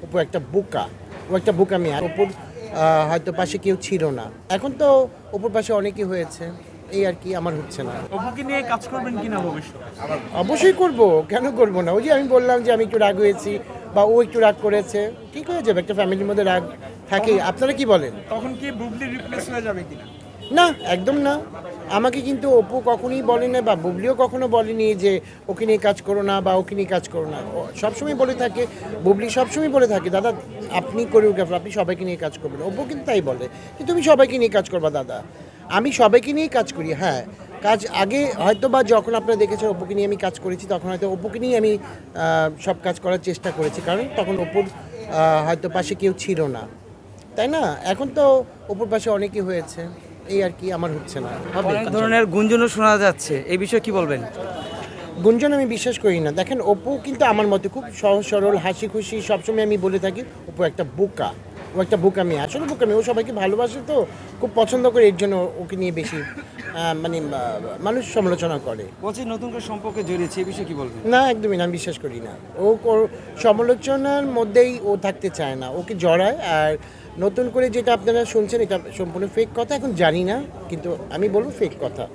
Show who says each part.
Speaker 1: অপু একটা বোকা, ও একটা বোকামি। আর অপুর হয়তো পাশে কেউ ছিল না, এখন তো অপুর পাশে অনেকেই হয়েছে, এই আর কি। আমার হচ্ছে না।
Speaker 2: অপুকে নিয়ে কাজ করবেন কিনা ভবিষ্যতে?
Speaker 1: অবশ্যই করব, কেন করব না? ওই যে আমি বললাম যে আমি একটু রাগ হয়েছি বা ও একটু রাগ করেছে, ঠিক হয়ে যাবে। একটা ফ্যামিলির মধ্যে রাগ থাকে। আপনারা কি বলেন?
Speaker 2: তখন কি বুবলি রিপ্লেস হয়ে যাবে কিনা?
Speaker 1: না, একদম না। আমাকে কিন্তু অপু কখনোই বলেনি বা বুবলিও কখনো বলেনি যে ওকে নিয়ে কাজ করো না বা ওকে নিয়ে কাজ করো না। ও সবসময় বলে থাকে, বুবলি সবসময় বলে থাকে, দাদা আপনি কোরিওগ্রাফার, আপনি সবাইকে নিয়ে কাজ করবেন। অপু কিন্তু তাই বলে যে তুমি সবাইকে নিয়ে কাজ করবা দাদা। আমি সবাইকে নিয়েই কাজ করি, হ্যাঁ। কাজ আগে হয়তো বা যখন আপনারা দেখেছেন অপুকে নিয়ে আমি কাজ করেছি, তখন হয়তো অপুকে নিয়ে আমি সব কাজ করার চেষ্টা করেছি, কারণ তখন অপুর হয়তো পাশে কেউ ছিল না, তাই না? এখন তো অপুর পাশে অনেকেই হয়েছে, এই আর কি। আমার হচ্ছে না, হবে।
Speaker 3: অনেক ধরনের গুঞ্জনও শোনা যাচ্ছে, এই বিষয়ে কি বলবেন?
Speaker 1: গুঞ্জন আমি বিশ্বাস করি না। দেখেন, অপু কিন্তু আমার মতে খুব সহজ সরল, হাসি খুশি। সবসময় আমি বলে থাকি অপু একটা বোকা, ও একটা বোকামি, আসলে বোকামি। ও সবাইকে ভালোবাসে, তো খুব পছন্দ করে, এর জন্য ওকে নিয়ে বেশি মানে মানুষ সমালোচনা করে।
Speaker 3: বলছি নতুন করে সম্পর্কে জড়িয়েছে, এই বিষয়ে কি বলবেন?
Speaker 1: না, একদমই না, আমি বিশ্বাস করি না। ও সমালোচনার মধ্যেই ও থাকতে চায় না, ওকে জড়ায়। আর নতুন করে যেটা আপনারা শুনছেন, এটা সম্পূর্ণ ফেক কথা। এখন জানি না, কিন্তু আমি বলবো ফেক কথা।